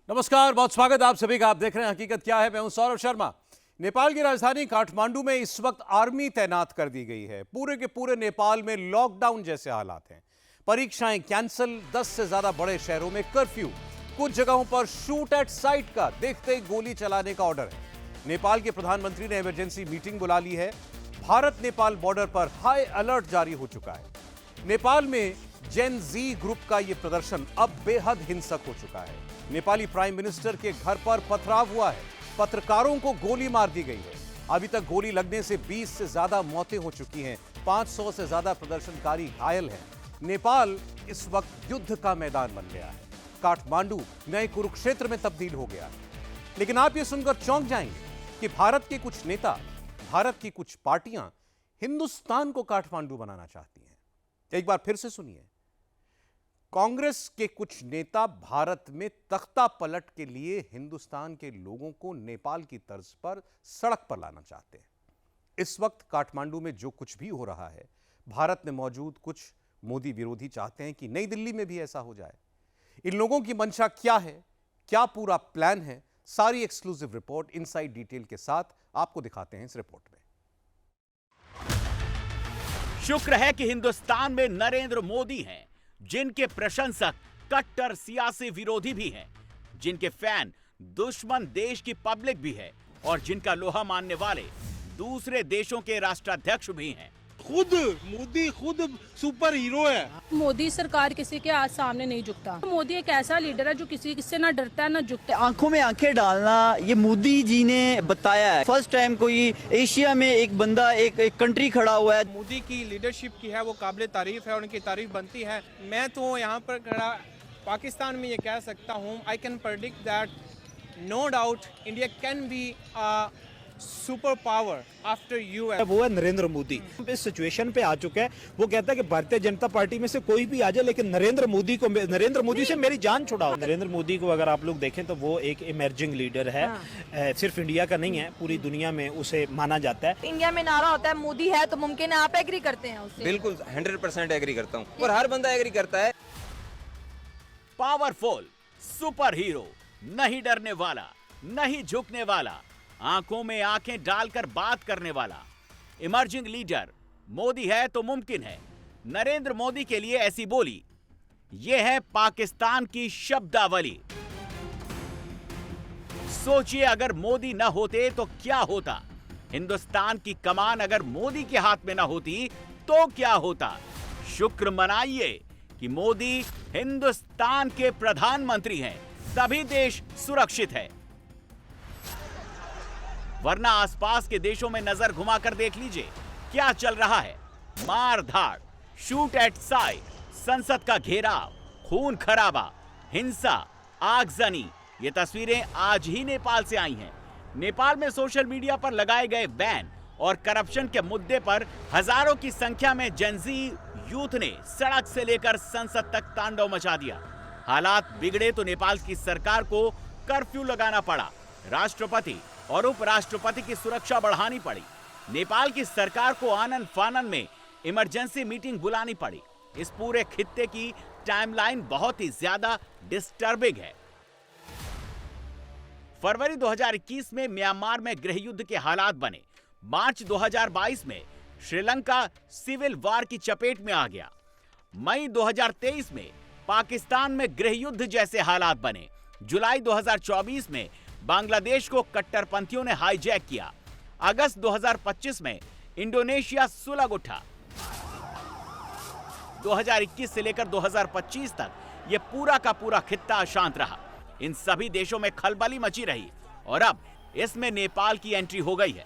नमस्कार, बहुत स्वागत आप सभी का। आप देख रहे हैं हकीकत क्या है। मैं हूं सौरभ शर्मा। नेपाल की राजधानी काठमांडू में इस वक्त आर्मी तैनात कर दी गई है। पूरे के पूरे नेपाल में लॉकडाउन जैसे हालात हैं। परीक्षाएं कैंसिल, 10 से ज्यादा बड़े शहरों में कर्फ्यू, कुछ जगहों पर शूट एट साइट का देखते ही गोली चलाने का ऑर्डर है। नेपाल के प्रधानमंत्री ने इमरजेंसी मीटिंग बुला ली है। भारत नेपाल बॉर्डर पर हाई अलर्ट जारी हो चुका है। नेपाल में जेन जी ग्रुप का यह प्रदर्शन अब बेहद हिंसक हो चुका है। नेपाली प्राइम मिनिस्टर के घर पर पथराव हुआ है। पत्रकारों को गोली मार दी गई है। अभी तक गोली लगने से 20 से ज्यादा मौतें हो चुकी हैं। 500 से ज्यादा प्रदर्शनकारी घायल हैं। नेपाल इस वक्त युद्ध का मैदान बन गया है। काठमांडू नए कुरुक्षेत्र में तब्दील हो गया है। लेकिन आप ये सुनकर चौंक जाएंगे कि भारत के कुछ नेता, भारत की कुछ पार्टियां हिंदुस्तान को काठमांडू बनाना चाहती हैं। एक बार फिर से सुनिए। कांग्रेस के कुछ नेता भारत में तख्ता पलट के लिए हिंदुस्तान के लोगों को नेपाल की तर्ज पर सड़क पर लाना चाहते हैं। इस वक्त काठमांडू में जो कुछ भी हो रहा है, भारत में मौजूद कुछ मोदी विरोधी चाहते हैं कि नई दिल्ली में भी ऐसा हो जाए। इन लोगों की मंशा क्या है, क्या पूरा प्लान है, सारी एक्सक्लूसिव रिपोर्ट इनसाइड डिटेल के साथ आपको दिखाते हैं इस रिपोर्ट में। शुक्र है कि हिंदुस्तान में नरेंद्र मोदी हैं, जिनके प्रशंसक कट्टर सियासी विरोधी भी हैं, जिनके फैन दुश्मन देश की पब्लिक भी है और जिनका लोहा मानने वाले दूसरे देशों के राष्ट्राध्यक्ष भी हैं। मोदी खुद सुपर हीरो है। मोदी सरकार किसी के आज सामने नहीं झुकता। मोदी एक ऐसा लीडर है जो किसी ना डरता है ना झुकता है। आंखों में आंखें डालना ये मोदी जी ने बताया है। फर्स्ट टाइम कोई एशिया में एक बंदा एक कंट्री खड़ा हुआ है। मोदी की लीडरशिप की है वो काबिल तारीफ है और उनकी तारीफ बनती है। मैं तो यहाँ पर खड़ा पाकिस्तान में ये कह सकता हूँ, I can predict that no doubt India can be super power after US. वो है नरेंद्र मोदी। इस सिचुएशन पे आ चुका है। वो कहता है कि भारतीय जनता पार्टी में से कोई भी आ जाए, लेकिन नरेंद्र मोदी से मेरी जान छुड़ाओ। नरेंद्र मोदी को अगर आप लोग देखें तो वो एक इमर्जिंग लीडर है। सिर्फ इंडिया का नहीं है, पूरी दुनिया में उसे माना जाता है। इंडिया में नारा होता है मोदी है तो मुमकिन है। आप एग्री करते हैं उससे? बिल्कुल 100% एग्री करता हूँ और हर बंदा एग्री करता है। पावरफुल, सुपर हीरो, नहीं डरने वाला, नहीं झुकने वाला, आंखों में आंखें डालकर बात करने वाला, इमर्जिंग लीडर मोदी है तो मुमकिन है। नरेंद्र मोदी के लिए ऐसी बोली, यह है पाकिस्तान की शब्दावली। सोचिए अगर मोदी न होते तो क्या होता। हिंदुस्तान की कमान अगर मोदी के हाथ में न होती तो क्या होता। शुक्र मनाइए कि मोदी हिंदुस्तान के प्रधानमंत्री हैं, तभी देश सुरक्षित है। वरना आसपास के देशों में नजर घुमाकर देख लीजिए क्या चल रहा है। मार धाड़, शूट एट साइट, संसद का घेराव, खून खराबा, हिंसा, आगजनी, ये तस्वीरें आज ही नेपाल से आई हैं। नेपाल में सोशल मीडिया पर लगाए गए बैन और करप्शन के मुद्दे पर हजारों की संख्या में जेनजी यूथ ने सड़क से लेकर संसद तक तांडव मचा दिया। हालात बिगड़े तो नेपाल की सरकार को कर्फ्यू लगाना पड़ा। राष्ट्रपति और उपराष्ट्रपति की सुरक्षा बढ़ानी पड़ी। नेपाल की सरकार को आनन फानन में इमरजेंसी मीटिंग बुलानी पड़ी। इस पूरे खित्ते की टाइमलाइन बहुत ही ज्यादा डिस्टर्बिंग है। फरवरी 2021 में म्यांमार में गृह युद्ध के हालात बने। मार्च 2022 में श्रीलंका सिविल वार की चपेट में आ गया। मई 2023 में पाकिस्तान में गृह युद्ध जैसे हालात बने। जुलाई 2024 में बांग्लादेश को कट्टरपंथियों ने हाईजैक किया। अगस्त 2025 में इंडोनेशिया सुलग उठा। 2021 से लेकर 2025 तक यह पूरा का पूरा खित्ता अशांत रहा। इन सभी देशों में खलबली मची रही और अब इसमें नेपाल की एंट्री हो गई है।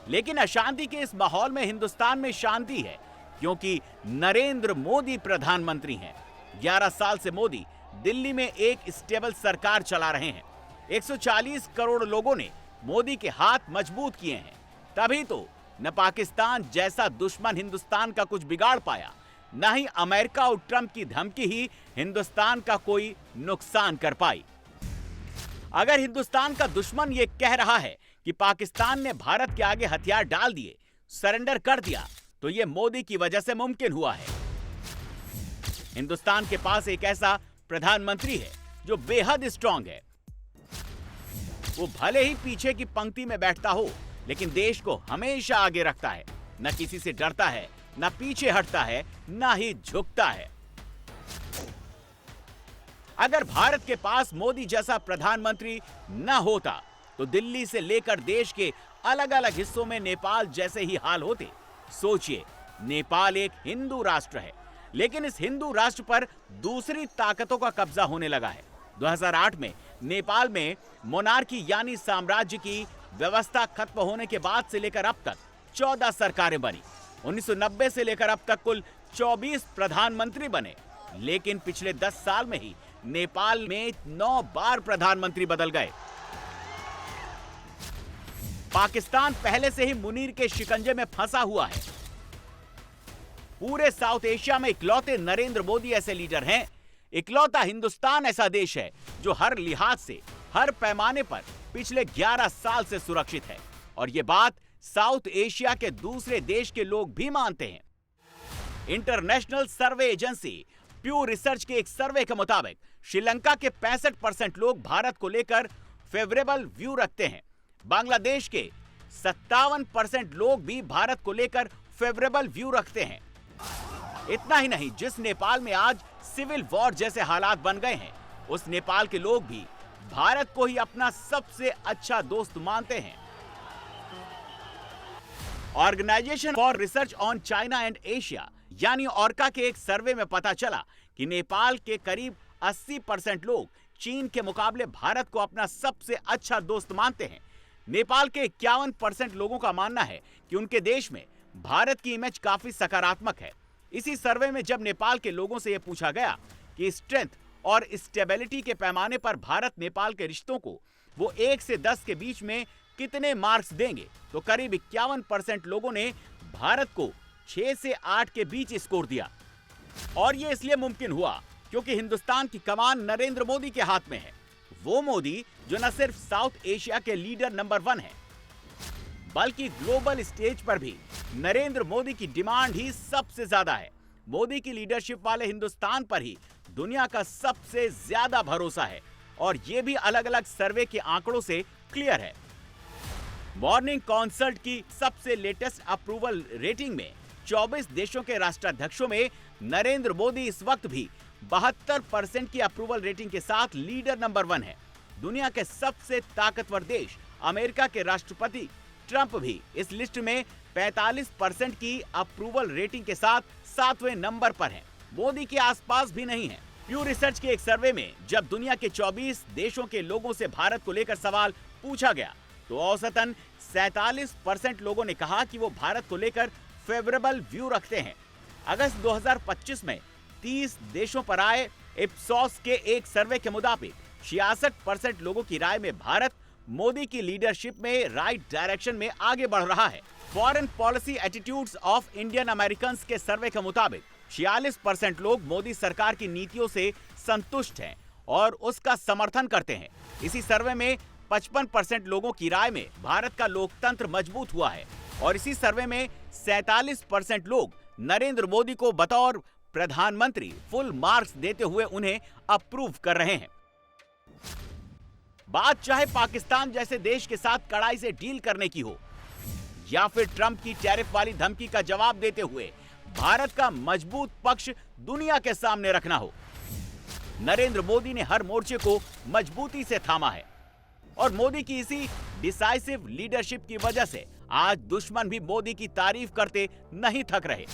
लेकिन अशांति के इस माहौल में हिंदुस्तान में शांति है, क्योंकि नरेंद्र मोदी प्रधानमंत्री हैं। 11 साल से मोदी दिल्ली में एक स्टेबल सरकार चला रहे हैं। 140 करोड़ लोगों ने मोदी के हाथ मजबूत किए हैं। तभी तो न पाकिस्तान जैसा दुश्मन हिंदुस्तान का कुछ बिगाड़ पाया, न ही अमेरिका और ट्रंप की धमकी ही हिंदुस्तान का कोई नुकसान कर पाई। अगर हिंदुस्तान का दुश्मन ये कह रहा है कि पाकिस्तान ने भारत के आगे हथियार डाल दिए, सरेंडर कर दिया, तो ये मोदी की वजह से मुमकिन हुआ है। हिंदुस्तान के पास एक ऐसा प्रधानमंत्री है जो बेहद स्ट्रांग है। वो भले ही पीछे की पंक्ति में बैठता हो, लेकिन देश को हमेशा आगे रखता है, न किसी से डरता है, न पीछे हटता है, न ही झुकता है। अगर भारत के पास मोदी जैसा प्रधानमंत्री न होता तो दिल्ली से लेकर देश के अलग अलग हिस्सों में नेपाल जैसे ही हाल होते। सोचिए, नेपाल एक हिंदू राष्ट्र है, लेकिन इस हिंदू राष्ट्र पर दूसरी ताकतों का कब्जा होने लगा है। 2008 में नेपाल में मोनार्की यानी साम्राज्य की व्यवस्था खत्म होने के बाद से लेकर अब तक 14 सरकारें बनी। 1990 से लेकर अब तक कुल 24 प्रधानमंत्री बने, लेकिन पिछले 10 साल में ही नेपाल में 9 बार प्रधानमंत्री बदल गए। पाकिस्तान पहले से ही मुनीर के शिकंजे में फंसा हुआ है। पूरे साउथ एशिया में इकलौते नरेंद्र मोदी ऐसे लीडर हैं, इकलौता हिंदुस्तान ऐसा देश है जो हर लिहाज से, हर पैमाने पर पिछले 11 साल से सुरक्षित है। और यह बात साउथ एशिया के दूसरे देश के लोग भी मानते हैं। इंटरनेशनल सर्वे एजेंसी प्यू रिसर्च के एक सर्वे के मुताबिक श्रीलंका के 65% लोग भारत को लेकर फेवरेबल व्यू रखते हैं। बांग्लादेश के 57% लोग भी भारत को लेकर फेवरेबल व्यू रखते हैं। इतना ही नहीं, जिस नेपाल में आज सिविल वॉर जैसे हालात बन गए हैं, उस नेपाल के लोग भी भारत को ही अपना सबसे अच्छा दोस्त मानते हैं। Organisation for research on China and Asia यानी ऑर्का के एक सर्वे में पता चला कि नेपाल के करीब 80% लोग चीन के मुकाबले भारत को अपना सबसे अच्छा दोस्त मानते हैं। नेपाल के 51% लोगों का मानना है कि उनके देश में भारत की इमेज काफी सकारात्मक है। इसी सर्वे में जब नेपाल के लोगों से यह पूछा गया कि स्ट्रेंथ और स्टेबिलिटी के पैमाने पर भारत नेपाल के रिश्तों को वो 1 से 10 के बीच में कितने मार्क्स देंगे, तो करीब 51% लोगों ने भारत को 6 से 8 के बीच स्कोर दिया। और ये इसलिए मुमकिन हुआ क्योंकि हिंदुस्तान की कमान नरेंद्र मोदी के हाथ में है। वो मोदी जो न सिर्फ साउथ एशिया के लीडर नंबर 1 है, बल्कि ग्लोबल स्टेज पर भी नरेंद्र मोदी की डिमांड ही सबसे ज्यादा है। मोदी की लीडरशिप वाले हिंदुस्तान पर ही दुनिया का सबसे ज्यादा भरोसा है, और ये भी अलग अलग सर्वे के आंकड़ों से क्लियर है। मॉर्निंग कंसल्ट की सबसे लेटेस्ट अप्रूवल रेटिंग में 24 देशों के राष्ट्राध्यक्षों में नरेंद्र मोदी इस वक्त भी 72% की अप्रूवल रेटिंग के साथ लीडर नंबर 1 है। दुनिया के सबसे ताकतवर देश अमेरिका के राष्ट्रपति ट्रंप भी इस लिस्ट में 45% की अप्रूवल रेटिंग के साथ 7वें नंबर पर हैं। मोदी के आसपास भी नहीं है। प्यू रिसर्च के एक सर्वे में जब दुनिया के 24 देशों के लोगों से भारत को लेकर सवाल पूछा गया, तो औसतन 47% लोगों ने कहा कि वो भारत को लेकर फेवरेबल व्यू रखते हैं। अगस्त 2025 में 30 देशों पर आए इप्सॉस के एक सर्वे के मुताबिक 66% लोगों की राय में भारत मोदी की लीडरशिप में राइट डायरेक्शन में आगे बढ़ रहा है। Foreign policy attitudes of Indian Americans के सर्वे के मुताबिक 46% लोग मोदी सरकार की नीतियों से संतुष्ट हैं और उसका समर्थन करते हैं। इसी सर्वे में 55% लोगों की राय में भारत का लोकतंत्र मजबूत हुआ है, और इसी सर्वे में 47% लोग नरेंद्र मोदी को बतौर प्रधानमंत्री फुल मार्क्स देते हुए उन्हें अप्रूव कर रहे हैं। बात चाहे पाकिस्तान जैसे देश के साथ कड़ाई से डील करने की हो, या फिर ट्रंप की टैरिफ वाली धमकी का जवाब देते हुए भारत का मजबूत पक्ष दुनिया के सामने रखना हो, नरेंद्र मोदी ने हर मोर्चे को मजबूती से थामा है। और मोदी की इसी डिसाइसिव लीडरशिप की वजह से आज दुश्मन भी मोदी की तारीफ करते नहीं थक रहे।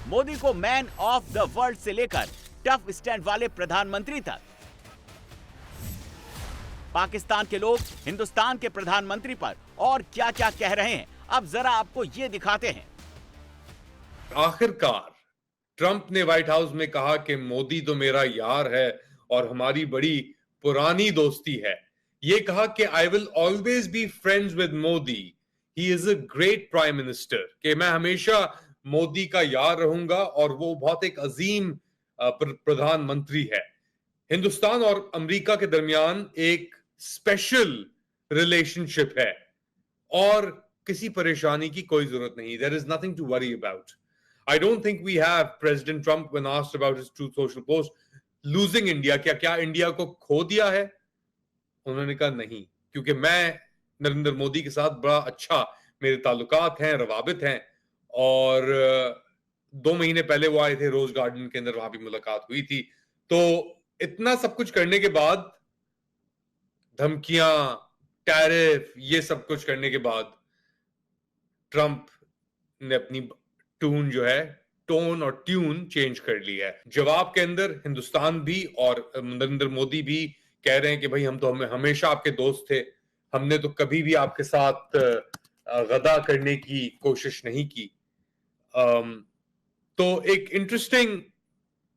मोदी को मैन ऑफ द वर्ल्ड से लेकर टफ स्टैंड वाले प्रधानमंत्री तक पाकिस्तान के लोग हिंदुस्तान के प्रधानमंत्री पर और क्या क्या कह रहे हैं, अब जरा आपको ये दिखाते हैं। आखिरकार ट्रंप ने व्हाइट हाउस में कहा कि मोदी तो मेरा यार है और हमारी बड़ी पुरानी दोस्ती है। ये कहा कि I will always be friends with Modi, he is a great prime minister, कि मैं हमेशा मोदी का यार रहूंगा और वो बहुत एक अजीम प्रधानमंत्री है। हिंदुस्तान और अमेरिका के दरमियान एक स्पेशल रिलेशनशिप है और किसी परेशानी की कोई जरूरत नहीं। There is nothing to worry about. I don't think we have President Trump when asked about his Truth Social post. Losing India, क्या इंडिया को खो दिया है? उन्होंने कहा नहीं, क्योंकि मैं नरेंद्र मोदी के साथ बड़ा अच्छा मेरे ताल्लुकात हैं, रवाबित हैं। और 2 महीने पहले वो आए थे रोज गार्डन के अंदर, वहां भी मुलाकात हुई थी। तो इतना सब कुछ करने के बाद, धमकियां, टैरिफ, ये सब कुछ करने के बाद, ट्रंप ने अपनी टोन और ट्यून चेंज कर ली है। जवाब के अंदर हिंदुस्तान भी और नरेंद्र मोदी भी कह रहे हैं कि भाई हम तो हमेशा आपके दोस्त थे, हमने तो कभी भी आपके साथ गदा करने की कोशिश नहीं की। तो एक इंटरेस्टिंग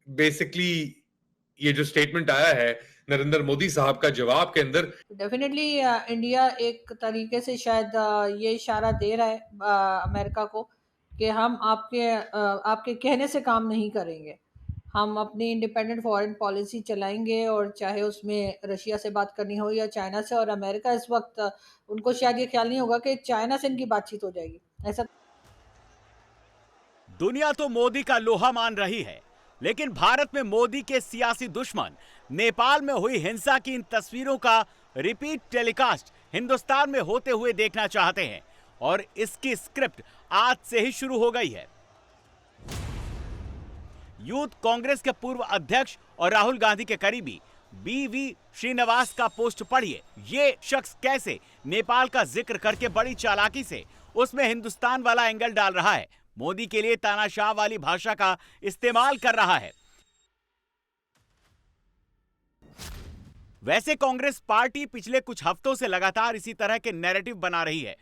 बेसिकली ये जो स्टेटमेंट आया है नरेंद्र मोदी साहब का जवाब के अंदर, डेफिनेटली इंडिया एक तरीके से शायद ये इशारा दे रहा है अमेरिका को कि हम आपके कहने से काम नहीं करेंगे, हम अपनी इंडिपेंडेंट फॉरेन पॉलिसी चलाएंगे, और चाहे उसमें रशिया से बात करनी हो या चाइना से। और अमेरिका इस वक्त उनको शायद ये ख्याल नहीं होगा कि चाइना से इनकी बातचीत हो जाएगी, ऐसा। दुनिया तो मोदी का लोहा मान रही है, लेकिन भारत में मोदी के सियासी दुश्मन नेपाल में हुई हिंसा की इन तस्वीरों का रिपीट टेलीकास्ट हिंदुस्तान में होते हुए देखना चाहते हैं, और इसकी स्क्रिप्ट आज से ही शुरू हो गई है। यूथ कांग्रेस के पूर्व अध्यक्ष और राहुल गांधी के करीबी बीवी श्रीनिवास का पोस्ट पढ़िए। ये शख्स कैसे नेपाल का जिक्र करके बड़ी चालाकी से उसमें हिंदुस्तान वाला एंगल डाल रहा है, मोदी के लिए तानाशाह वाली भाषा का इस्तेमाल कर रहा है। वैसे कांग्रेस पार्टी पिछले कुछ हफ्तों से लगातार इसी तरह के नैरेटिव बना रही है,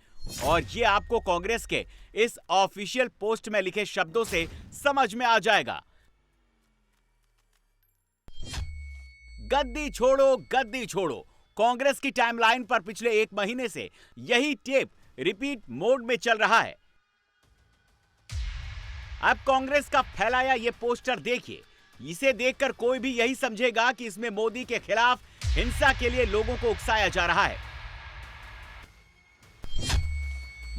और ये आपको कांग्रेस के इस ऑफिशियल पोस्ट में लिखे शब्दों से समझ में आ जाएगा। गद्दी छोड़ो, गद्दी छोड़ो। कांग्रेस की टाइमलाइन पर पिछले 1 महीने से यही टेप रिपीट मोड में चल रहा है। अब कांग्रेस का फैलाया ये पोस्टर देखिए। इसे देखकर कोई भी यही समझेगा कि इसमें मोदी के खिलाफ हिंसा के लिए लोगों को उकसाया जा रहा है।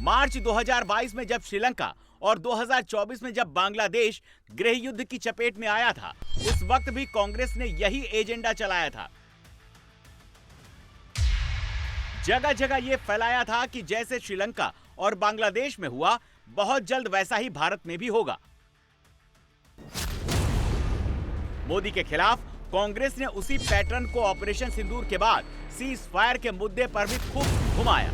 मार्च 2022 में जब श्रीलंका और 2024 में जब बांग्लादेश गृह युद्ध की चपेट में आया था, उस वक्त भी कांग्रेस ने यही एजेंडा चलाया था। जगह जगह यह फैलाया था कि जैसे श्रीलंका और बांग्लादेश में हुआ, बहुत जल्द वैसा ही भारत में भी होगा। मोदी के खिलाफ कांग्रेस ने उसी पैटर्न को ऑपरेशन सिंदूर के बाद सीज फायर के मुद्दे पर भी खूब घुमाया।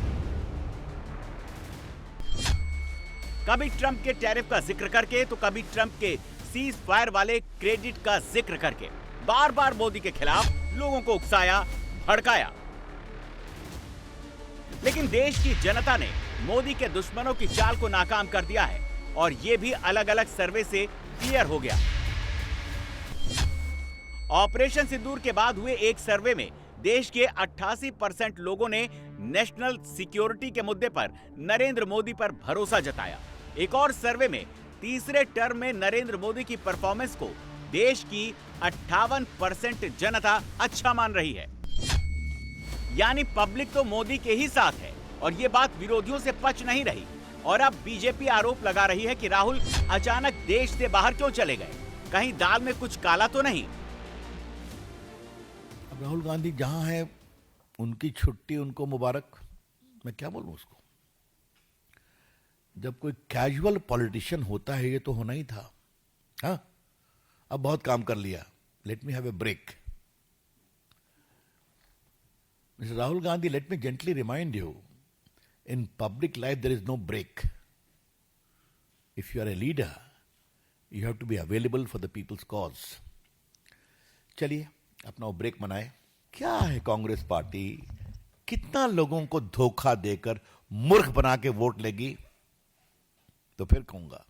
कभी ट्रंप के टैरिफ का जिक्र करके, तो कभी ट्रंप के सीज फायर वाले क्रेडिट का जिक्र करके बार बार मोदी के खिलाफ लोगों को उकसाया, भड़काया। लेकिन देश की जनता ने मोदी के दुश्मनों की चाल को नाकाम कर दिया है, और यह भी अलग अलग सर्वे से क्लियर हो गया। ऑपरेशन सिंदूर के बाद हुए एक सर्वे में देश के 88% लोगों ने नेशनल सिक्योरिटी के मुद्दे पर नरेंद्र मोदी पर भरोसा जताया। एक और सर्वे में तीसरे टर्म में नरेंद्र मोदी की परफॉर्मेंस को देश की 58% जनता अच्छा मान रही है। यानी पब्लिक तो मोदी के ही साथ है, और ये बात विरोधियों से पच नहीं रही। और अब बीजेपी आरोप लगा रही है कि राहुल अचानक देश से बाहर क्यों चले गए, कहीं दाल में कुछ काला तो नहीं। अब राहुल गांधी जहां है, उनकी छुट्टी उनको मुबारक। मैं क्या बोलूं उसको। जब कोई कैजुअल पॉलिटिशियन होता है, ये तो होना ही था। हाँ, अब बहुत काम कर लिया, let me have a break. Mr. Rahul Gandhi, let me gently remind you, in public life there is no break. If you are a leader, you have to be available for the people's cause. चलिए अपना वो break मनाए। क्या है Congress party, कितना लोगों को धोखा देकर मूर्ख बना के वोट लेगी? तो फिर कहूंगा,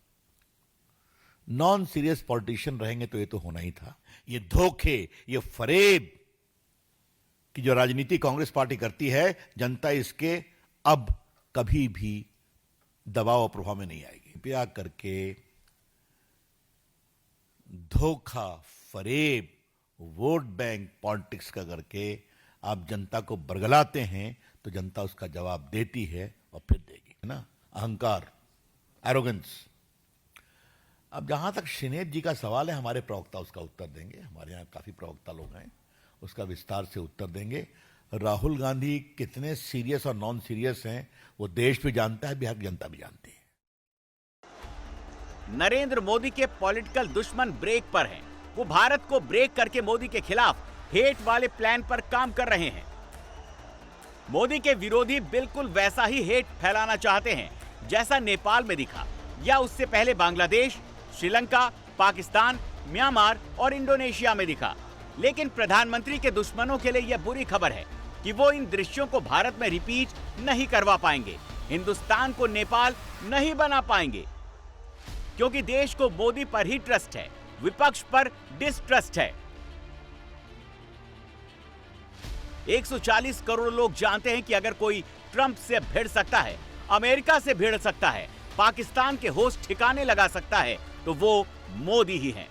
नॉन सीरियस पॉलिटिशियन रहेंगे तो ये तो होना ही था। ये धोखे, ये फरेब कि जो राजनीति कांग्रेस पार्टी करती है, जनता इसके अब कभी भी दबाव और प्रभाव में नहीं आएगी। कृपया करके धोखा, फरेब, वोट बैंक पॉलिटिक्स का करके आप जनता को बरगलाते हैं, तो जनता उसका जवाब देती है और फिर देगी, है ना। अहंकार, एरोगेंस। अब जहां तक शिनेत जी का सवाल है, हमारे प्रवक्ता उसका उत्तर देंगे। हमारे यहाँ काफी प्रवक्ता लोग हैं, उसका विस्तार से उत्तर देंगे। राहुल गांधी कितने सीरियस और नॉन सीरियस हैं वो देश भी जानता है, बिहार की जनता भी जानती है। नरेंद्र मोदी के पॉलिटिकल दुश्मन ब्रेक पर हैं। वो भारत को ब्रेक करके मोदी के खिलाफ हेट वाले प्लान पर काम कर रहे हैं। मोदी के विरोधी बिल्कुल वैसा ही हेट फैलाना चाहते हैं जैसा नेपाल में दिखा, या उससे पहले बांग्लादेश, श्रीलंका, पाकिस्तान, म्यांमार और इंडोनेशिया में दिखा। लेकिन प्रधानमंत्री के दुश्मनों के लिए यह बुरी खबर है कि वो इन दृश्यों को भारत में रिपीट नहीं करवा पाएंगे, हिंदुस्तान को नेपाल नहीं बना पाएंगे, क्योंकि देश को मोदी पर ही ट्रस्ट है, विपक्ष पर डिस्ट्रस्ट है। 140 करोड़ लोग जानते हैं कि अगर कोई ट्रंप से भिड़ सकता है, अमेरिका से भिड़ सकता है, पाकिस्तान के होश ठिकाने लगा सकता है, तो वो मोदी ही हैं।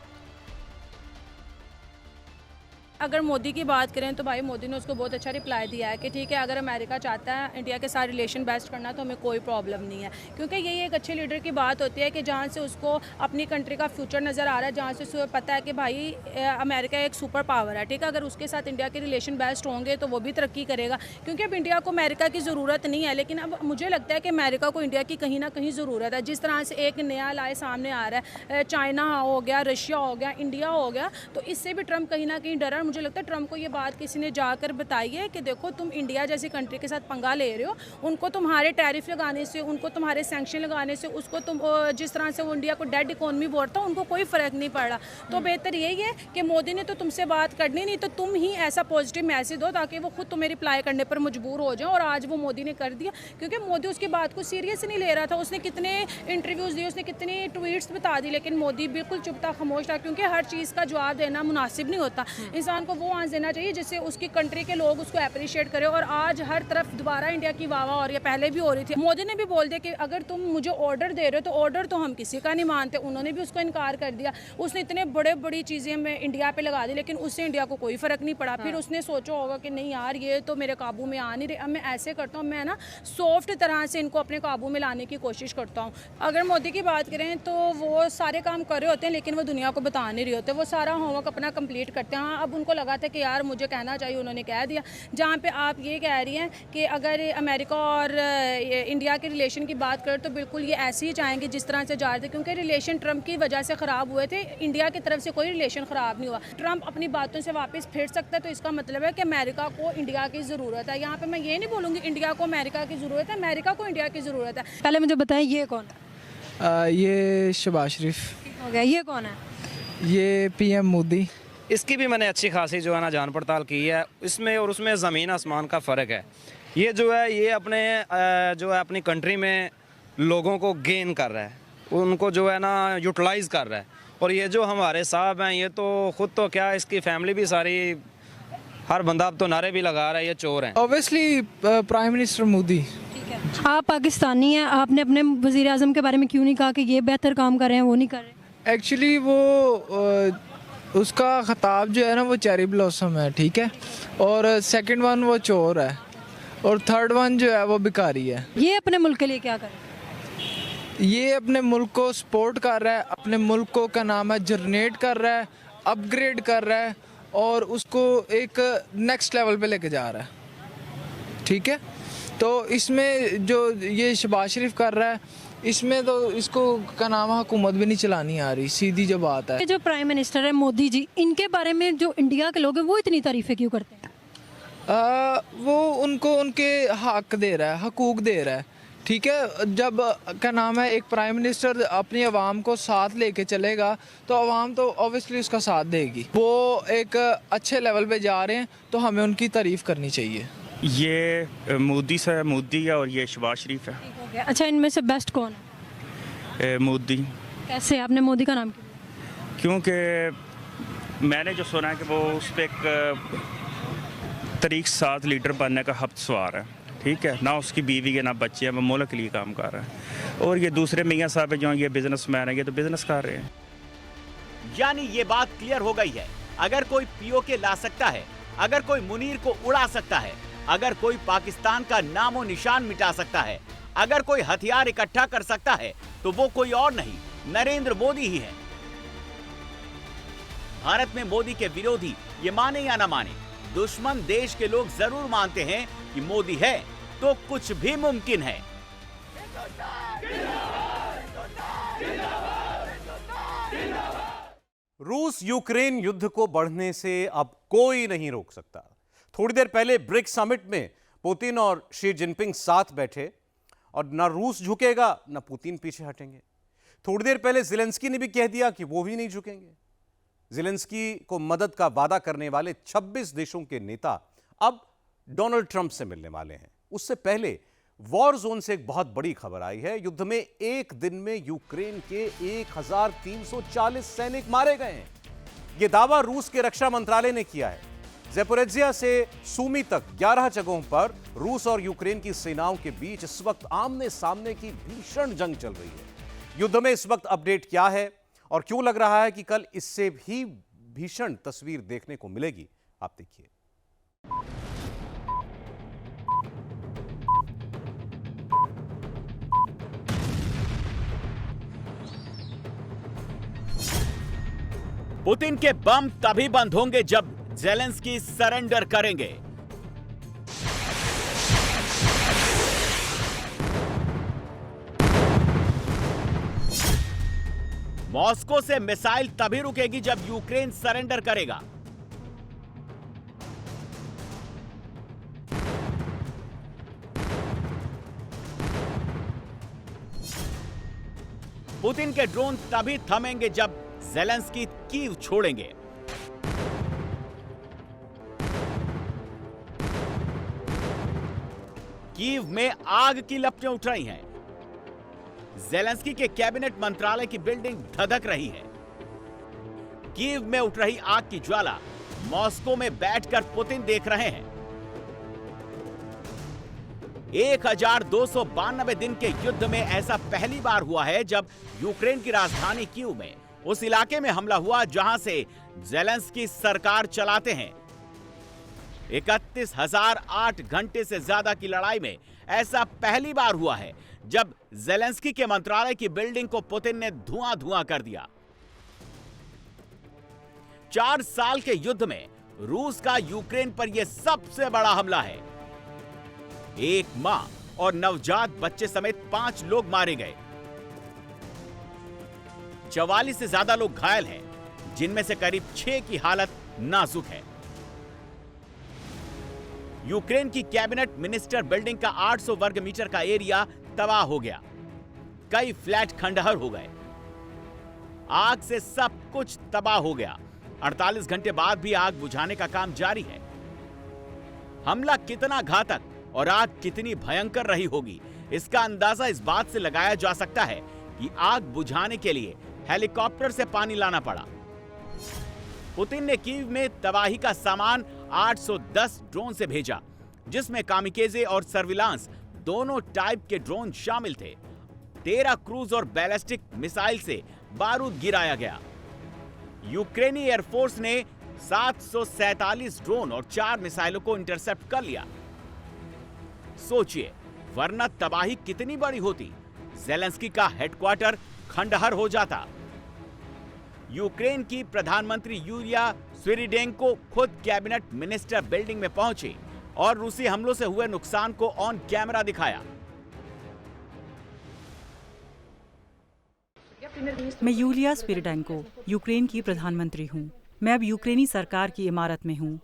अगर मोदी की बात करें तो भाई मोदी ने उसको बहुत अच्छा रिप्लाई दिया है कि ठीक है, अगर अमेरिका चाहता है इंडिया के साथ रिलेशन बेस्ट करना तो हमें कोई प्रॉब्लम नहीं है, क्योंकि यही एक अच्छे लीडर की बात होती है कि जहाँ से उसको अपनी कंट्री का फ्यूचर नज़र आ रहा है, जहाँ से उसे पता है कि भाई अमेरिका एक सुपर पावर है, ठीक है। अगर उसके साथ इंडिया के रिलेशन बेस्ट होंगे तो वो भी तरक्की करेगा, क्योंकि अब इंडिया को अमेरिका की ज़रूरत नहीं है, लेकिन अब मुझे लगता है कि अमेरिका को इंडिया की कहीं ना कहीं ज़रूरत है। जिस तरह से एक नया लाए सामने आ रहा है, चाइना हो गया, रशिया हो गया, इंडिया हो गया, तो इससे भी ट्रंप कहीं ना कहीं डरा। मुझे लगता है ट्रंप को ये बात किसी ने जाकर बताई है कि देखो तुम इंडिया जैसी कंट्री के साथ पंगा ले रहे हो, उनको तुम्हारे टैरिफ लगाने से, उनको तुम्हारे सैंक्शन लगाने से, उसको तुम जिस तरह से वो इंडिया को डेड इकोनॉमी बोलता, उनको कोई फ़र्क नहीं पड़ रहा। तो बेहतर यही है कि मोदी ने तो तुमसे बात करनी नहीं, तो तुम ही ऐसा पॉजिटिव मैसेज दो ताकि वो खुद तुम्हें रिप्लाई करने पर मजबूर हो जाए। और आज वो मोदी ने कर दिया, क्योंकि मोदी उसकी बात को सीरियस नहीं ले रहा था। उसने कितने इंटरव्यूज़ दिए, उसने कितनी ट्वीट्स बता दी, लेकिन मोदी बिल्कुल चुप था, खामोश था, क्योंकि हर चीज़ का जवाब देना मुनासिब नहीं होता। इंसान को वो आंसर देना चाहिए जिससे उसकी कंट्री के लोग उसको अप्रिशिएट करें। और आज हर तरफ दोबारा इंडिया की वाह हो रही है, पहले भी हो रही थी। मोदी ने भी बोल दिया कि अगर तुम मुझे ऑर्डर दे रहे हो तो ऑर्डर तो हम किसी का नहीं मानते। उन्होंने भी उसको इनकार कर दिया। उसने इतने बड़ी चीज़ें हमें इंडिया पे लगा दी, लेकिन उससे इंडिया को कोई फ़र्क नहीं पड़ा। फिर उसने सोचा होगा कि नहीं यार, ये तो मेरे काबू में आ नहीं रहे, अब मैं ऐसे करता हूँ, मैं ना सॉफ्ट तरह से इनको अपने काबू में लाने की कोशिश करता हूँ। अगर मोदी की बात करें तो वो सारे काम कर रहे होते हैं, लेकिन वो दुनिया को बता नहीं रहे होते। वो सारा होमवर्क अपना कंप्लीट करते हैं। हाँ, अब उनको लगा था कि यार मुझे कहना चाहिए, उन्होंने कह दिया। जहाँ पे आप ये कह रही हैं कि अगर अमेरिका और इंडिया के रिलेशन की बात करें तो बिल्कुल ये ऐसे ही चाहेंगे जिस तरह से जा रहे थे, क्योंकि रिलेशन ट्रंप की वजह से ख़राब हुए थे। इंडिया की तरफ से कोई रिलेशन ख़राब नहीं हुआ। ट्रंप अपनी बातों से वापस फिर सकता है, तो इसका मतलब है कि अमेरिका को इंडिया की ज़रूरत है। यहाँ पर मैं ये नहीं बोलूँगी इंडिया को अमेरिका की ज़रूरत है, अमेरिका को इंडिया की ज़रूरत है। पहले मुझे बताएं ये कौन है? ये शहबाज शरीफ हो गया। ये कौन है? ये पीएम मोदी। इसकी भी मैंने अच्छी खासी जो है ना जान पड़ताल की है। इसमें और उसमें ज़मीन आसमान का फ़र्क है। ये जो है ये अपने जो है अपनी कंट्री में लोगों को गेन कर रहा है, उनको जो है ना यूटिलाइज़ कर रहा है। और ये जो हमारे साहब हैं, ये तो ख़ुद तो क्या, इसकी फैमिली भी सारी, हर बंदा अब तो नारे भी लगा रहा है ये चोर हैं। Obviously prime minister Modi. आप पाकिस्तानी हैं, आपने अपने वज़ीर आज़म के बारे में क्यों नहीं कहा कि ये बेहतर काम कर रहे हैं, वो नहीं कर रहे? एक्चुअली वो उसका खिताब जो है ना वो चेरी ब्लॉसम है, ठीक है। और सेकंड वन वो चोर है, और थर्ड वन जो है वो भिखारी है। ये अपने मुल्क के लिए क्या कर रहा है? ये अपने मुल्क को सपोर्ट कर रहा है, अपने मुल्क को क्या नाम है जनरेट कर रहा है, अपग्रेड कर रहा है, और उसको एक नेक्स्ट लेवल पे लेके जा रहा है, ठीक है। तो इसमें जो ये शहबाज शरीफ कर रहा है, इसमें तो इसको क्या नाम है हुकूमत भी नहीं चलानी आ रही, सीधी जो बात है। जो प्राइम मिनिस्टर है मोदी जी, इनके बारे में जो इंडिया के लोग हैं वो इतनी तारीफें क्यों करते हैं? वो उनको उनके हक दे रहा है, हकूक दे रहा है, ठीक है। जब क्या नाम है एक प्राइम मिनिस्टर अपनी आवाम को साथ लेके चलेगा तो आवाम तो ऑब्वियसली उसका साथ देगी। वो एक अच्छे लेवल पे जा रहे हैं तो हमें उनकी तारीफ करनी चाहिए। ये मोदी है और ये शहबाज शरीफ है। अच्छा, इनमें से बेस्ट कौन है? मोदी। कैसे आपने मोदी का नाम क्यों? क्योंकि मैंने जो सुना है कि वो उस पर एक तरीक साथ लीडर बनने का हफ्त सवार है, ठीक है। ना उसकी बीवी है ना बच्चे हैं, वो मुल्क के लिए काम कर रहा है। और ये दूसरे मियाँ साहब जो ये बिजनेसमैन है, ये तो बिजनेस कर रहे हैं। यानी ये बात क्लियर हो गई है, अगर कोई पीओके ला सकता है, अगर कोई मुनीर को उड़ा सकता है, अगर कोई पाकिस्तान का नामो निशान मिटा सकता है, अगर कोई हथियार इकट्ठा कर सकता है, तो वो कोई और नहीं नरेंद्र मोदी ही है। भारत में मोदी के विरोधी ये माने या ना माने, दुश्मन देश के लोग जरूर मानते हैं कि मोदी है तो कुछ भी मुमकिन है। रूस यूक्रेन युद्ध को बढ़ने से अब कोई नहीं रोक सकता। थोड़ी देर पहले ब्रिक्स समिट में पुतिन और शी जिनपिंग साथ बैठे और ना रूस झुकेगा ना पुतिन पीछे हटेंगे। थोड़ी देर पहले ज़ेलेंस्की ने भी कह दिया कि वो भी नहीं झुकेंगे। ज़ेलेंस्की को मदद का वादा करने वाले 26 देशों के नेता अब डोनाल्ड ट्रंप से मिलने वाले हैं। उससे पहले वॉर जोन से एक बहुत बड़ी खबर आई है। युद्ध में एक दिन में यूक्रेन के 1340 सैनिक मारे गए हैं। यह दावा रूस के रक्षा मंत्रालय ने किया है। ज़ेपोरिज्जिया से सूमी तक 11 जगहों पर रूस और यूक्रेन की सेनाओं के बीच इस वक्त आमने सामने की भीषण जंग चल रही है। युद्ध में इस वक्त अपडेट क्या है और क्यों लग रहा है कि कल इससे भी भीषण तस्वीर देखने को मिलेगी, आप देखिए। पुतिन के बम तभी बंद होंगे जब ज़ेलेंस्की सरेंडर करेंगे। मॉस्को से मिसाइल तभी रुकेगी जब यूक्रेन सरेंडर करेगा। पुतिन के ड्रोन तभी थमेंगे जब ज़ेलेंस्की कीव छोड़ेंगे। कीव में आग की लपटें उठ रही हैं। ज़ेलेंस्की के कैबिनेट मंत्रालय की बिल्डिंग धधक रही है। कीव में उठ रही आग की ज्वाला मॉस्को में बैठकर पुतिन देख रहे हैं। 1292 दिन के युद्ध में ऐसा पहली बार हुआ है जब यूक्रेन की राजधानी कीव में उस इलाके में हमला हुआ जहां से ज़ेलेंस्की सरकार चलाते हैं। 31,008 घंटे से ज्यादा की लड़ाई में ऐसा पहली बार हुआ है जब ज़ेलेंस्की के मंत्रालय की बिल्डिंग को पुतिन ने धुआं-धुआं कर दिया। 4 साल के युद्ध में रूस का यूक्रेन पर यह सबसे बड़ा हमला है। एक मां और नवजात बच्चे समेत 5 लोग मारे गए। 44 से ज्यादा लोग घायल हैं, जिनमें से करीब 6 की हालत नाजुक है। यूक्रेन की कैबिनेट मिनिस्टर बिल्डिंग का 800 वर्ग मीटर का एरिया तबाह हो गया। कई फ्लैट खंडहर हो गए। आग से सब कुछ तबाह हो गया। 48 घंटे बाद भी आग बुझाने का काम जारी है। हमला कितना घातक और आग कितनी भयंकर रही होगी, इसका अंदाजा इस बात से लगाया जा सकता है कि आग बुझाने के लिए हेलीकॉप्टर से पानी लाना पड़ा। पुतिन ने कीव में तबाही का सामान 810 ड्रोन से भेजा, जिसमें कामिकेजे और सर्विलांस दोनों टाइप के ड्रोन शामिल थे। 13 क्रूज और बैलिस्टिक मिसाइल से बारूद गिराया गया। यूक्रेनी एयरफोर्स ने 747 ड्रोन और 4 मिसाइलों को इंटरसेप्ट कर लिया। सोचिए, वरना तबाही कितनी बड़ी होती। ज़ेलेंस्की का हेडक्वार्टर खंडहर हो जाता। यूक्रेन की प्रधानमंत्री यूलिया स्विरिडेंको खुद कैबिनेट मिनिस्टर बिल्डिंग में पहुंचे और रूसी हमलों से हुए नुकसान को ऑन कैमरा दिखाया। मैं यूलिया स्विरिडेंको यूक्रेन की प्रधानमंत्री हूं। मैं अब यूक्रेनी सरकार की इमारत में हूं।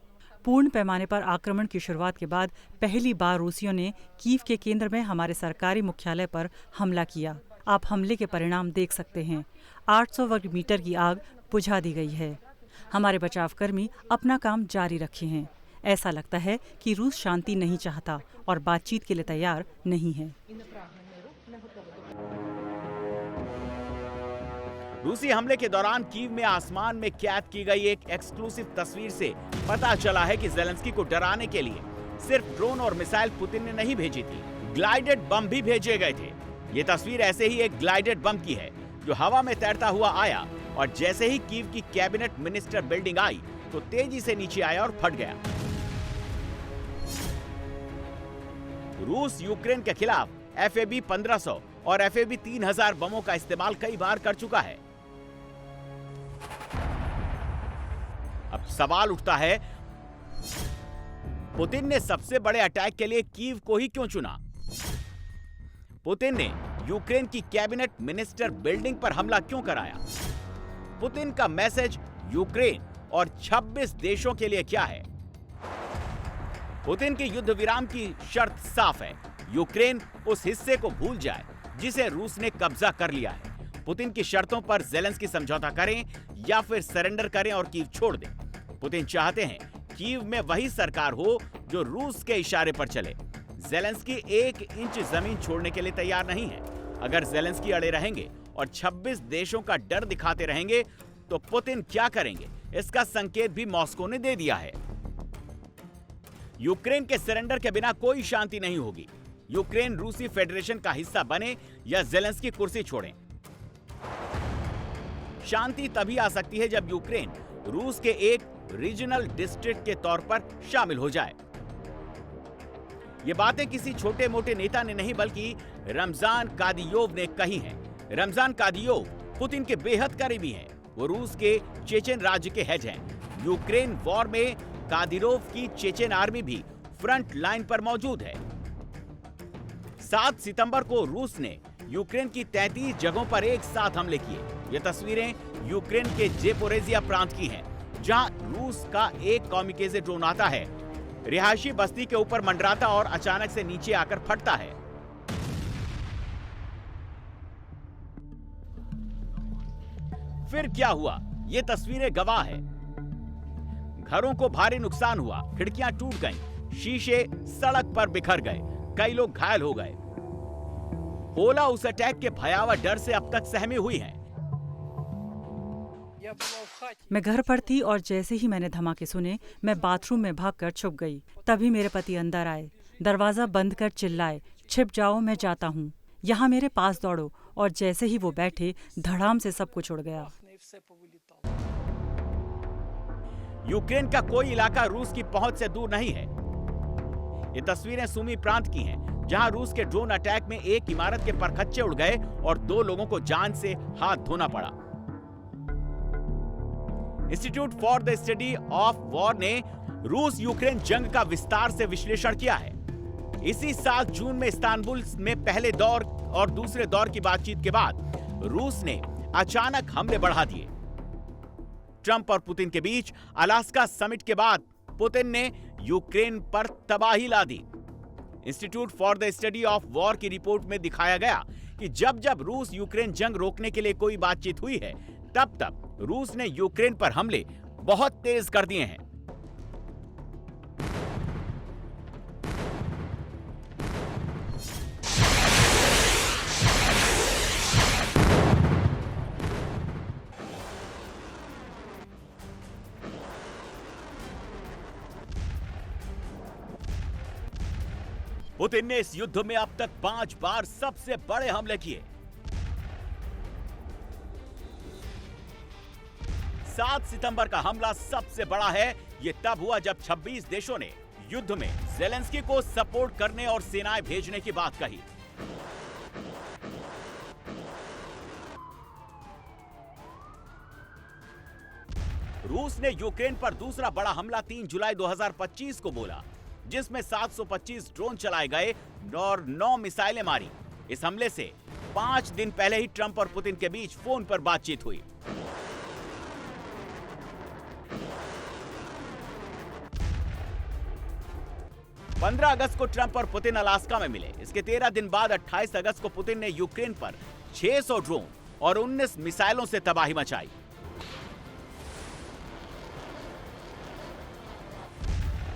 पूर्ण पैमाने पर आक्रमण की शुरुआत के बाद पहली बार रूसियों ने कीव के केंद्र में हमारे सरकारी मुख्यालय पर हमला किया। आप हमले के परिणाम देख सकते हैं। 800 वर्ग मीटर की आग बुझा दी गई है। हमारे बचावकर्मी अपना काम जारी रखे हैं। ऐसा लगता है कि रूस शांति नहीं चाहता और बातचीत के लिए तैयार नहीं है। रूसी हमले के दौरान कीव में आसमान में कैद की गई एक एक्सक्लूसिव तस्वीर से पता चला है कि ज़ेलेंस्की को डराने के लिए सिर्फ ड्रोन और मिसाइल पुतिन ने नहीं भेजी थी, ग्लाइडेड बम भी भेजे गए थे। ये तस्वीर ऐसे ही एक ग्लाइडेड बम की है जो हवा में तैरता हुआ आया और जैसे ही कीव की कैबिनेट मिनिस्टर बिल्डिंग आई तो तेजी से नीचे आया और फट गया। रूस यूक्रेन के खिलाफ FAB 1500 और FAB 3000 बमों का इस्तेमाल कई बार कर चुका है। अब सवाल उठता है, पुतिन ने सबसे बड़े अटैक के लिए कीव को ही क्यों चुना? पुतिन ने यूक्रेन की कैबिनेट मिनिस्टर बिल्डिंग पर हमला क्यों कराया? पुतिन का मैसेज यूक्रेन और 26 देशों के लिए क्या है? पुतिन की युद्ध विराम की शर्त साफ है, यूक्रेन उस हिस्से को भूल जाए जिसे रूस ने कब्जा कर लिया है। पुतिन की शर्तों पर ज़ेलेंस्की समझौता करें या फिर सरेंडर करें और कीव छोड़ दें। पुतिन चाहते हैं कीव में वही सरकार हो जो रूस के इशारे पर चले। ज़ेलेंस्की 1 इंच जमीन छोड़ने के लिए तैयार नहीं है। अगर ज़ेलेंस्की अड़े रहेंगे और 26 देशों का डर दिखाते रहेंगे तो पुतिन क्या करेंगे, इसका संकेत भी मॉस्को ने दे दिया है। यूक्रेन के सरेंडर के बिना कोई शांति नहीं होगी। यूक्रेन रूसी फेडरेशन का हिस्सा बने या ज़ेलेंस्की कुर्सी छोड़ें। शांति तभी आ सकती है जब यूक्रेन रूस के एक रीजनल डिस्ट्रिक्ट के तौर पर शामिल हो जाए। ये बातें किसी छोटे मोटे नेता ने नहीं बल्कि रमजान कादियोव ने कही हैं। रमजान कादियोव पुतिन के बेहद करीबी हैं। वो रूस के चेचेन राज्य के हेड हैं। यूक्रेन वॉर में कादिरोव की चेचेन आर्मी भी फ्रंट लाइन पर मौजूद है। 7 सितंबर को रूस ने यूक्रेन की 33 जगहों पर एक साथ हमले किए। ये तस्वीरें यूक्रेन के जेपोरेजिया प्रांत की हैं, जहां रूस का एक कामिकाज़े ड्रोन आता है, रिहायशी बस्ती के ऊपर मंडराता और अचानक से नीचे आकर फटता है। फिर क्या हुआ, ये तस्वीरें गवाह है। घरों को भारी नुकसान हुआ, खिड़कियां टूट गईं, शीशे सड़क पर बिखर गए, कई लोग घायल हो गए। पोला उस अटैक के भयावह डर से अब तक सहमी हुई है। मैं घर पर थी और जैसे ही मैंने धमाके सुने, मैं बाथरूम में भागकर छुप गई। तभी मेरे पति अंदर आए, दरवाजा बंद कर चिल्लाए, छिप जाओ, मैं जाता हूँ। यहाँ मेरे पास दौड़ो, और जैसे ही वो बैठे, धड़ाम से सब कुछ उड़ गया। यूक्रेन का कोई इलाका रूस की पहुंच से दूर नहीं है। ये तस्वीरें सुमी प्रांत की हैं, जहां रूस के ड्रोन अटैक में एक इमारत के परखच्चे उड़ गए और 2 लोगों को जान से हाथ धोना पड़ा। Institute for the study of war ने रूस यूक्रेन जंग का विस्तार से विश्लेषण किया है। इसी साल जून में इस्तांबुल में पहले दौर और दूसरे दौर की बातचीत के बाद रूस ने अचानक हमले बढ़ा दिए। ट्रंप और पुतिन के बीच अलास्का समिट के बाद पुतिन ने यूक्रेन पर तबाही ला दी। Institute for the study of war की रिपोर्ट में दिखाया गया कि जब जब रूस यूक्रेन जंग रोकने के लिए कोई बातचीत हुई है, तब तब रूस ने यूक्रेन पर हमले बहुत तेज कर दिए हैं। पुतिन ने इस युद्ध में अब तक 5 बार सबसे बड़े हमले किए। 7 सितंबर का हमला सबसे बड़ा है। यह तब हुआ जब 26 देशों ने युद्ध में ज़ेलेंस्की को सपोर्ट करने और सेनाएं भेजने की बात कही। रूस ने यूक्रेन पर दूसरा बड़ा हमला 3 जुलाई 2025 को बोला, जिसमें 725 ड्रोन चलाए गए और 9 मिसाइलें मारी। इस हमले से 5 दिन पहले ही ट्रंप और पुतिन के बीच फोन पर बातचीत हुई। पंद्रह अगस्त को ट्रंप और पुतिन अलास्का में मिले। इसके 13 दिन बाद 28 अगस्त को पुतिन ने यूक्रेन पर 600 ड्रोन और 19 मिसाइलों से तबाही मचाई।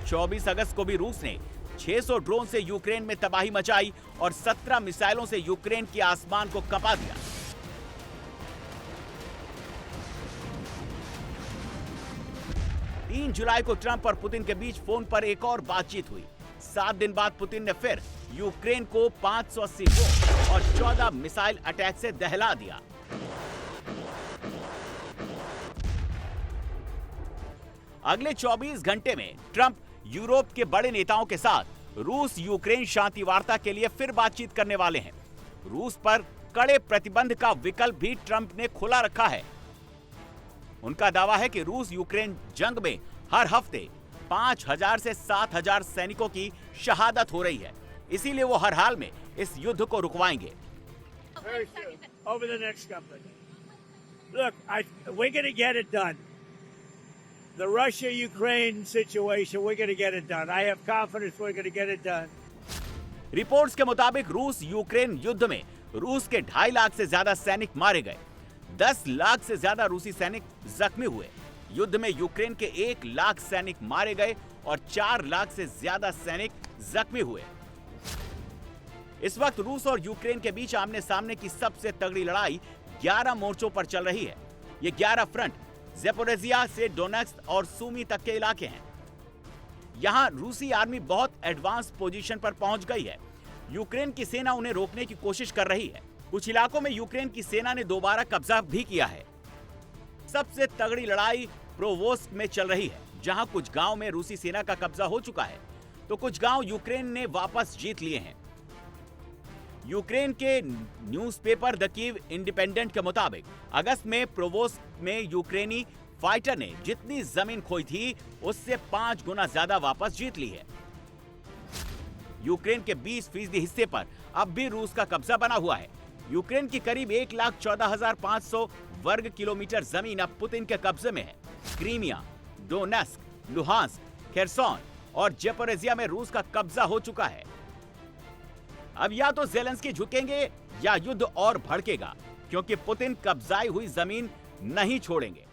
चौबीस अगस्त को भी रूस ने 600 ड्रोन से यूक्रेन में तबाही मचाई और 17 मिसाइलों से यूक्रेन के आसमान को कपा दिया। तीन जुलाई को ट्रंप और पुतिन के बीच फोन पर एक और बातचीत हुई। 7 दिन बाद पुतिन ने फिर यूक्रेन को 580 ड्रोन और 14 मिसाइल अटैक से दहला दिया। अगले 24 घंटे में ट्रंप यूरोप के बड़े नेताओं के साथ रूस यूक्रेन शांति वार्ता के लिए फिर बातचीत करने वाले हैं। रूस पर कड़े प्रतिबंध का विकल्प भी ट्रंप ने खुला रखा है। उनका दावा है कि रूस यूक्रेन जंग में हर हफ्ते 5000 से 7000 सैनिकों की शहादत हो रही है, इसीलिए वो हर हाल में इस युद्ध को रुकवाएंगे। Over the next couple. Look, we're going to get it done. The Russia-Ukraine situation, we're going to get it done. I have confidence we're going to get it done. Reports के मुताबिक रूस यूक्रेन युद्ध में रूस के 2.5 लाख से ज्यादा सैनिक मारे गए, 10 लाख से ज्यादा रूसी सैनिक जख्मी हुए। युद्ध में यूक्रेन के 1 लाख सैनिक मारे गए और 4 लाख से ज्यादा सैनिक जख्मी हुए। इस वक्त रूस और यूक्रेन के बीच आमने सामने की सबसे तगड़ी लड़ाई 11 मोर्चों पर चल रही है। ये 11 फ्रंट ज़ेपोरिज़िया से डोनेट्स्क और सूमी तक के इलाके हैं। यहाँ रूसी आर्मी बहुत एडवांस पोजीशन पर पहुंच गई है। यूक्रेन की सेना उन्हें रोकने की कोशिश कर रही है। कुछ इलाकों में यूक्रेन की सेना ने दोबारा कब्जा भी किया है। सबसे तगड़ी लड़ाई प्रोवोस्क में चल रही है, जहां कुछ गांव में रूसी सेना का कब्जा हो चुका है तो कुछ गांव यूक्रेन ने वापस जीत लिए हैं। यूक्रेन के न्यूज़पेपर द कीव इंडिपेंडेंट के मुताबिक अगस्त में प्रोवोस्क में यूक्रेनी फाइटर ने जितनी जमीन खोई थी उससे 5 गुना ज्यादा वापस जीत ली है। यूक्रेन के 20% हिस्से पर अब भी रूस का कब्जा बना हुआ है। यूक्रेन की करीब 1,14,500 वर्ग किलोमीटर जमीन अब पुतिन के कब्जे में है। क्रीमिया, डोनेट्स्क, लुहांस्क, खेरसोन और ज़ेपोरिज़िया में रूस का कब्जा हो चुका है। अब या तो ज़ेलेंस्की झुकेंगे या युद्ध और भड़केगा, क्योंकि पुतिन कब्जाई हुई जमीन नहीं छोड़ेंगे।